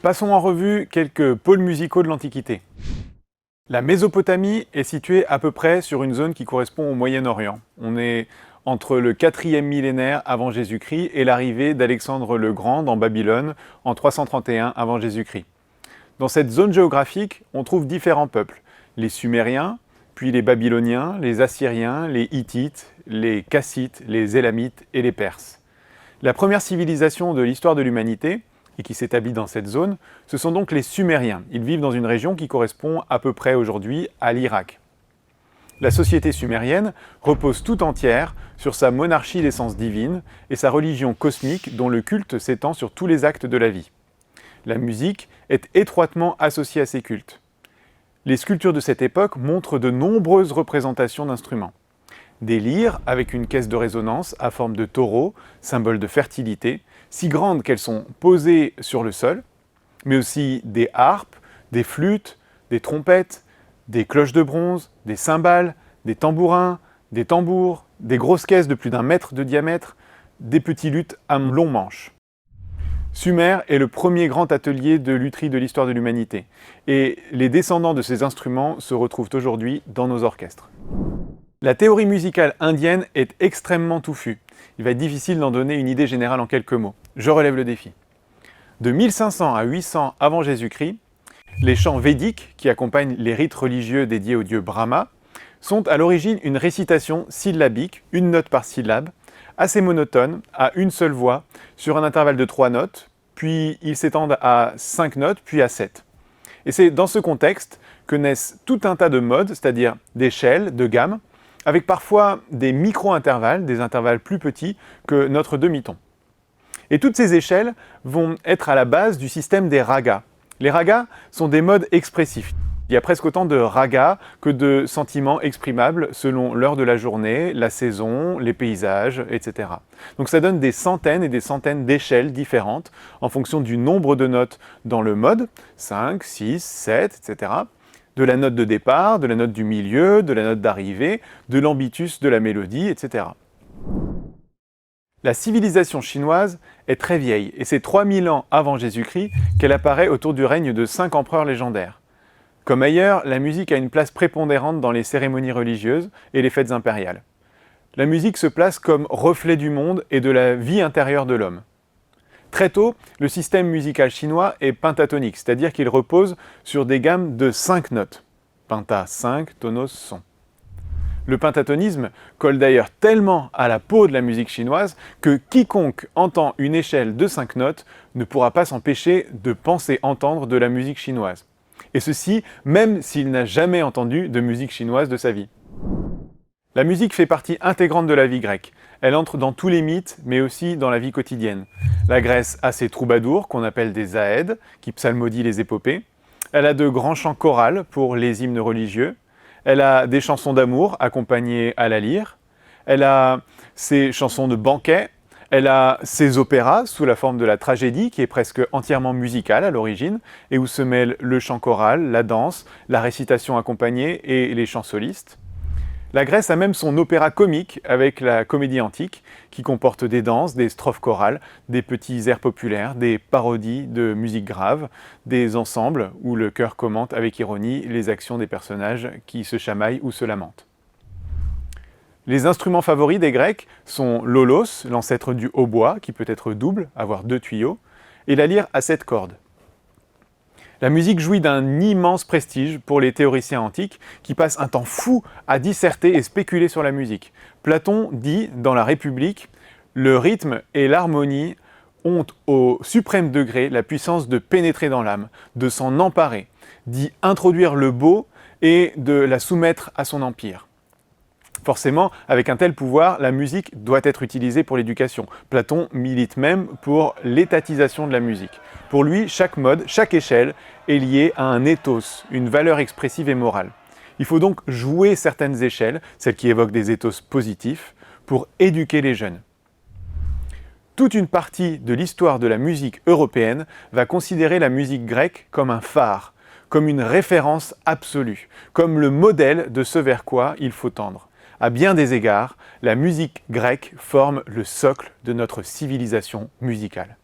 Passons en revue quelques pôles musicaux de l'Antiquité. La Mésopotamie est située à peu près sur une zone qui correspond au Moyen-Orient. On est entre le 4e millénaire avant Jésus-Christ et l'arrivée d'Alexandre le Grand dans Babylone en 331 avant Jésus-Christ. Dans cette zone géographique, on trouve différents peuples. Les Sumériens, puis les Babyloniens, les Assyriens, les Hittites, les Kassites, les Élamites et les Perses. La première civilisation de l'histoire de l'humanité, et qui s'établit dans cette zone, ce sont donc les Sumériens. Ils vivent dans une région qui correspond à peu près aujourd'hui à l'Irak. La société sumérienne repose tout entière sur sa monarchie d'essence divine et sa religion cosmique dont le culte s'étend sur tous les actes de la vie. La musique est étroitement associée à ces cultes. Les sculptures de cette époque montrent de nombreuses représentations d'instruments. Des lyres avec une caisse de résonance à forme de taureau, symbole de fertilité, si grandes qu'elles sont posées sur le sol, mais aussi des harpes, des flûtes, des trompettes, des cloches de bronze, des cymbales, des tambourins, des tambours, des grosses caisses de plus d'1 mètre de diamètre, des petits luths à long manche. Sumer est le premier grand atelier de lutherie de l'histoire de l'humanité, et les descendants de ces instruments se retrouvent aujourd'hui dans nos orchestres. La théorie musicale indienne est extrêmement touffue. Il va être difficile d'en donner une idée générale en quelques mots. Je relève le défi. De 1500 à 800 avant Jésus-Christ, les chants védiques, qui accompagnent les rites religieux dédiés au dieu Brahma, sont à l'origine une récitation syllabique, une note par syllabe, assez monotone, à une seule voix, sur un intervalle de 3 notes, puis ils s'étendent à 5 notes, puis à 7. Et c'est dans ce contexte que naissent tout un tas de modes, c'est-à-dire d'échelles, de gammes, avec parfois des micro-intervalles, des intervalles plus petits que notre demi-ton. Et toutes ces échelles vont être à la base du système des ragas. Les ragas sont des modes expressifs. Il y a presque autant de ragas que de sentiments exprimables selon l'heure de la journée, la saison, les paysages, etc. Donc ça donne des centaines et des centaines d'échelles différentes en fonction du nombre de notes dans le mode, 5, 6, 7, etc., de la note de départ, de la note du milieu, de la note d'arrivée, de l'ambitus de la mélodie, etc. La civilisation chinoise est très vieille, et c'est 3000 ans avant Jésus-Christ qu'elle apparaît autour du règne de 5 empereurs légendaires. Comme ailleurs, la musique a une place prépondérante dans les cérémonies religieuses et les fêtes impériales. La musique se place comme reflet du monde et de la vie intérieure de l'homme. Très tôt, le système musical chinois est pentatonique, c'est-à-dire qu'il repose sur des gammes de 5 notes. Penta 5, tonos son. Le pentatonisme colle d'ailleurs tellement à la peau de la musique chinoise que quiconque entend une échelle de 5 notes ne pourra pas s'empêcher de penser entendre de la musique chinoise. Et ceci, même s'il n'a jamais entendu de musique chinoise de sa vie. La musique fait partie intégrante de la vie grecque. Elle entre dans tous les mythes, mais aussi dans la vie quotidienne. La Grèce a ses troubadours, qu'on appelle des aèdes, qui psalmodient les épopées. Elle a de grands chants chorales pour les hymnes religieux. Elle a des chansons d'amour accompagnées à la lyre. Elle a ses chansons de banquet. Elle a ses opéras sous la forme de la tragédie, qui est presque entièrement musicale à l'origine, et où se mêlent le chant choral, la danse, la récitation accompagnée et les chants solistes. La Grèce a même son opéra comique avec la comédie antique, qui comporte des danses, des strophes chorales, des petits airs populaires, des parodies de musique grave, des ensembles où le chœur commente avec ironie les actions des personnages qui se chamaillent ou se lamentent. Les instruments favoris des Grecs sont l'aulos, l'ancêtre du hautbois, qui peut être double, avoir 2 tuyaux, et la lyre à 7 cordes. La musique jouit d'un immense prestige pour les théoriciens antiques qui passent un temps fou à disserter et spéculer sur la musique. Platon dit dans la République « Le rythme et l'harmonie ont au suprême degré la puissance de pénétrer dans l'âme, de s'en emparer, d'y introduire le beau et de la soumettre à son empire. » Forcément, avec un tel pouvoir, la musique doit être utilisée pour l'éducation. Platon milite même pour l'étatisation de la musique. Pour lui, chaque mode, chaque échelle est liée à un ethos, une valeur expressive et morale. Il faut donc jouer certaines échelles, celles qui évoquent des ethos positifs, pour éduquer les jeunes. Toute une partie de l'histoire de la musique européenne va considérer la musique grecque comme un phare, comme une référence absolue, comme le modèle de ce vers quoi il faut tendre. À bien des égards, la musique grecque forme le socle de notre civilisation musicale.